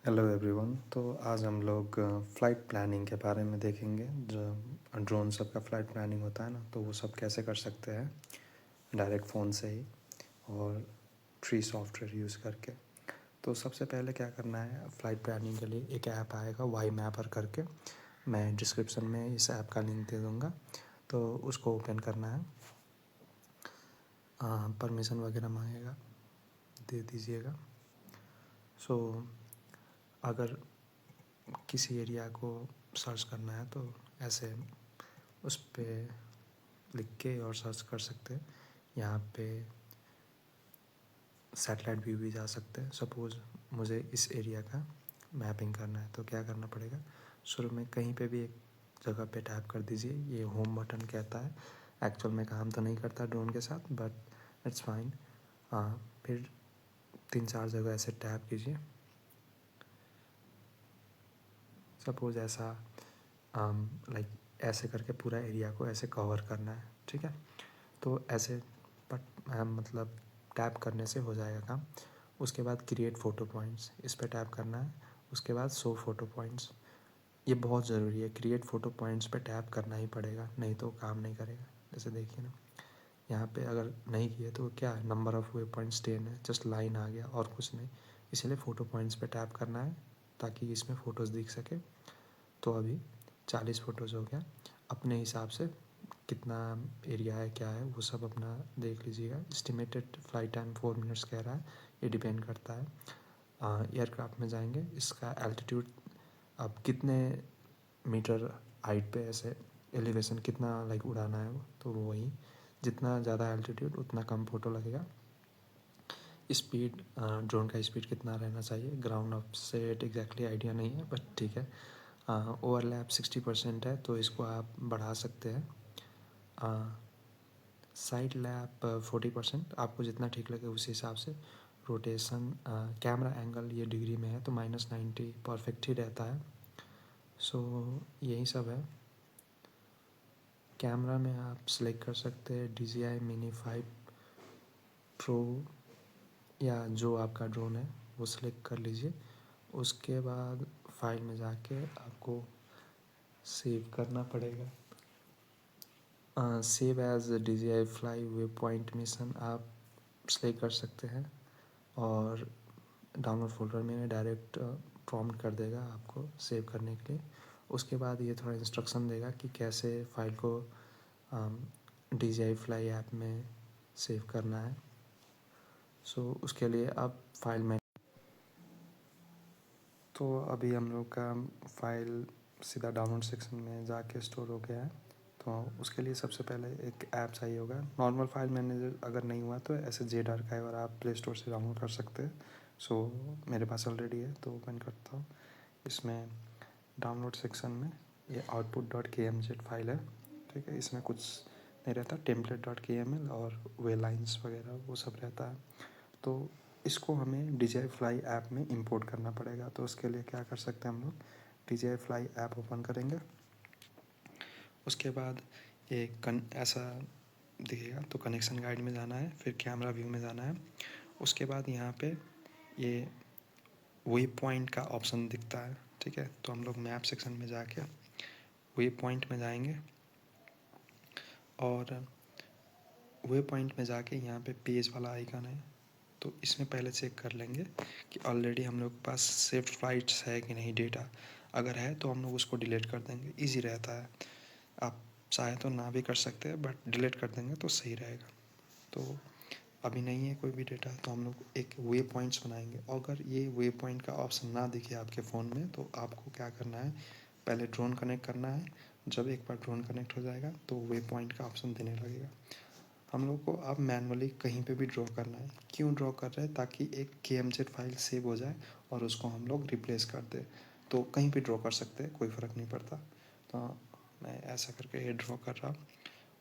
Hello everyone. तो आज हम लोग फ़्लाइट प्लानिंग के बारे में देखेंगे। जो ड्रोन सब का फ़्लाइट प्लानिंग होता है ना, तो वो सब कैसे कर सकते हैं डायरेक्ट फ़ोन से ही और ट्री सॉफ्टवेयर यूज़ करके। तो सबसे पहले क्या करना है, फ़्लाइट प्लानिंग के लिए एक ऐप आएगा वाई मैपर करके। मैं डिस्क्रिप्शन में इस ऐप का लिंक दे दूँगा, तो उसको ओपन करना है। परमिशन वगैरह मांगेगा, दे दीजिएगा। सो अगर किसी एरिया को सर्च करना है तो ऐसे उस पे लिख के और सर्च कर सकते हैं। यहाँ पे सैटेलाइट व्यू भी जा सकते हैं। सपोज़ मुझे इस एरिया का मैपिंग करना है तो क्या करना पड़ेगा, शुरू में कहीं पे भी एक जगह पे टैप कर दीजिए। ये होम बटन कहता है, एक्चुअल में काम तो नहीं करता ड्रोन के साथ, बट इट्स फाइन। फिर 3-4 जगह ऐसे टैप कीजिए। सपोज़ ऐसा लाइक ऐसे करके पूरा एरिया को ऐसे कवर करना है, ठीक है। तो ऐसे बट मतलब टैप करने से हो जाएगा काम। उसके बाद क्रिएट फ़ोटो पॉइंट्स, इस पर टैप करना है। उसके बाद शो फ़ोटो पॉइंट्स, ये बहुत ज़रूरी है। क्रिएट फ़ोटो पॉइंट्स पे टैप करना ही पड़ेगा, नहीं तो काम नहीं करेगा। जैसे देखिए ना, यहाँ पे अगर नहीं किए तो क्या है, नंबर ऑफ़ वे पॉइंट्स 10 है, जस्ट लाइन आ गया और कुछ नहीं। इसलिए फ़ोटो पॉइंट्स पे टैप करना है ताकि इसमें फ़ोटोज़ दिख सके। तो अभी 40 फ़ोटोज़ हो गया। अपने हिसाब से कितना एरिया है क्या है वो सब अपना देख लीजिएगा। एस्टिमेटेड फ़्लाइट टाइम 4 मिनट्स कह रहा है, ये डिपेंड करता है। एयरक्राफ्ट में जाएंगे, इसका एल्टीट्यूड अब कितने मीटर हाइट पे ऐसे एलिवेशन कितना लाइक उड़ाना है वो, तो वो वही जितना ज़्यादा एल्टीट्यूड उतना कम फ़ोटो लगेगा। स्पीड, ड्रोन का स्पीड कितना रहना चाहिए, ग्राउंड अप से एग्जैक्टली आइडिया नहीं है, बट ठीक है। ओवरलैप 60% है तो इसको आप बढ़ा सकते हैं। साइड लैप 40%, आपको जितना ठीक लगे उसी हिसाब से। रोटेशन, कैमरा एंगल ये डिग्री में है तो -90 परफेक्ट ही रहता है। सो यही सब है। कैमरा में आप सिलेक्ट कर सकते हैं DJI Mini 5 Pro या जो आपका ड्रोन है वो सिलेक्ट कर लीजिए। उसके बाद फाइल में जाके आपको सेव करना पड़ेगा। Save as DJI fly waypoint mission आप सिलेक्ट कर सकते हैं और डाउनलोड फोल्डर में डायरेक्ट प्रॉम्प्ट कर देगा आपको सेव करने के लिए। उसके बाद ये थोड़ा इंस्ट्रक्शन देगा कि कैसे फ़ाइल को DJI फ्लाई ऐप में सेव करना है। सो उसके लिए आप फाइल में, तो अभी हम लोग का फ़ाइल सीधा डाउनलोड सेक्शन में जाके स्टोर हो गया है। तो उसके लिए सबसे पहले एक ऐप चाहिए होगा। नॉर्मल फाइल मैनेजर अगर नहीं हुआ तो ऐसे जेड आर्काइवर आप प्ले स्टोर से डाउनलोड कर सकते हैं। सो मेरे पास ऑलरेडी है तो ओपन करता हूँ। इसमें डाउनलोड सेक्शन में ये output.kmz फाइल है, ठीक है। इसमें कुछ नहीं रहता, template.kml और वे लाइन्स वगैरह वो सब रहता है। तो इसको हमें DJI फ्लाई ऐप में इंपोर्ट करना पड़ेगा। तो उसके लिए क्या कर सकते हैं हम लोग, DJI फ्लाई ऐप ओपन करेंगे। उसके बाद ऐसा दिखेगा तो कनेक्शन गाइड में जाना है, फिर कैमरा व्यू में जाना है। उसके बाद यहाँ पे ये वे पॉइंट का ऑप्शन दिखता है, ठीक है। तो हम लोग मैप सेक्शन में जाके वे पॉइंट में जाएंगे और वे पॉइंट में जाके यहाँ पे पेज वाला आइकन है तो इसमें पहले चेक कर लेंगे कि ऑलरेडी हम लोग के पास सेव्ड फ्लाइट्स है कि नहीं डेटा। अगर है तो हम लोग उसको डिलीट कर देंगे, इजी रहता है। आप चाहे तो ना भी कर सकते हैं बट डिलीट कर देंगे तो सही रहेगा। तो अभी नहीं है कोई भी डेटा तो हम लोग एक वे पॉइंट्स बनाएंगे। अगर ये वे पॉइंट का ऑप्शन ना दिखे आपके फ़ोन में तो आपको क्या करना है, पहले ड्रोन कनेक्ट करना है। जब एक बार ड्रोन कनेक्ट हो जाएगा तो वे पॉइंट का ऑप्शन देने लगेगा। हम लोग को अब मैनुअली कहीं पे भी ड्रॉ करना है। क्यों ड्रॉ कर रहे हैं, ताकि एक KMZ फाइल सेव हो जाए और उसको हम लोग रिप्लेस कर दें। तो कहीं भी ड्रॉ कर सकते हैं, कोई फ़र्क नहीं पड़ता। तो मैं ऐसा करके ये ड्रॉ कर रहा।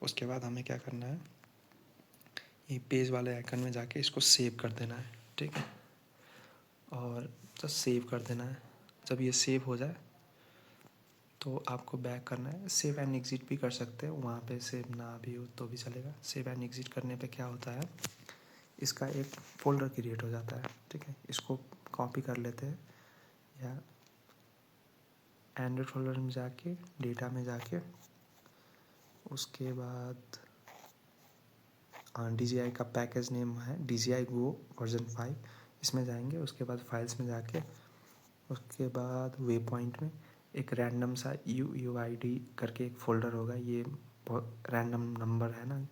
उसके बाद हमें क्या करना है, ये पेज वाले आइकन में जाके इसको सेव कर देना है, ठीक है। और जस्ट सेव कर देना है। जब ये सेव हो जाए तो आपको बैक करना है। सेव एंड एग्ज़िट भी कर सकते हैं, वहाँ पे सेव ना भी हो तो भी चलेगा। सेव एंड एग्ज़िट करने पे क्या होता है, इसका एक फ़ोल्डर क्रिएट हो जाता है, ठीक है। इसको कॉपी कर लेते हैं या एंड्रॉयड फोल्डर में जाके डेटा में जाके उसके बाद DJI का पैकेज नेम है DJI Go वर्जन 5, इसमें जाएंगे। उसके बाद फाइल्स में जाके उसके बाद वे पॉइंट में एक रैंडम सा UUID करके एक फ़ोल्डर होगा, ये रैंडम नंबर है ना,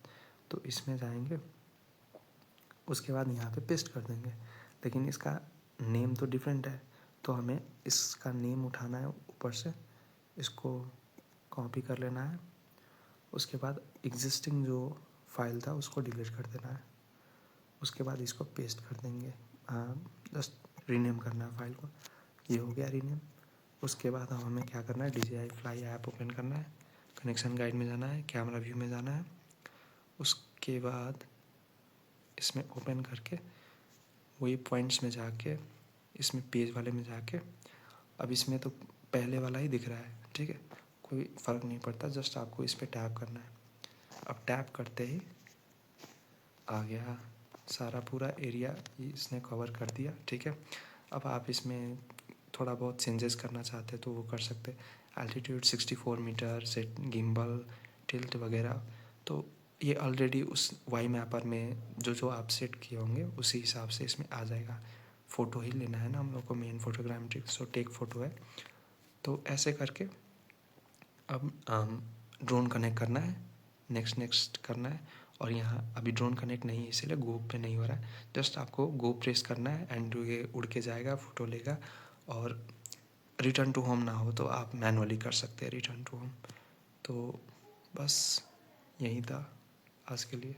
तो इसमें जाएंगे। उसके बाद यहाँ पे पेस्ट कर देंगे, लेकिन इसका नेम तो डिफरेंट है, तो हमें इसका नेम उठाना है ऊपर से, इसको कॉपी कर लेना है। उसके बाद एग्जिस्टिंग जो फाइल था उसको डिलीट कर देना है। उसके बाद इसको पेस्ट कर देंगे, जस्ट रीनेम करना है फाइल को। ये हो गया रीनेम। उसके बाद हमें क्या करना है, DJI Fly ऐप ओपन करना है, कनेक्शन गाइड में जाना है, कैमरा व्यू में जाना है। उसके बाद इसमें ओपन करके वही पॉइंट्स में जाके इसमें पेज वाले में जाके, अब इसमें तो पहले वाला ही दिख रहा है, ठीक है, कोई फ़र्क नहीं पड़ता, जस्ट आपको इस पर टैप करना है। अब टैप करते ही आ गया सारा पूरा एरिया, इसने कवर कर दिया, ठीक है। अब आप इसमें थोड़ा बहुत चेंजेस करना चाहते हैं तो वो कर सकते हैं। Altitude 64 metre, set gimbal, tilt वगैरह, तो ये ऑलरेडी उस वाई मैपर में जो आप सेट किए होंगे उसी हिसाब से इसमें आ जाएगा। फ़ोटो ही लेना है ना हम लोग को, main photogrammetry, so take photo है। तो ऐसे करके अब ड्रोन कनेक्ट करना है, नेक्स्ट करना है। और यहाँ अभी ड्रोन कनेक्ट नहीं है इसीलिए गो पे नहीं हो रहा है, जस्ट आपको गो प्रेस करना है एंड ये उड़ के जाएगा, फ़ोटो लेगा। और रिटर्न टू होम ना हो तो आप मैनुअली कर सकते हैं रिटर्न टू होम। तो बस यही था आज के लिए।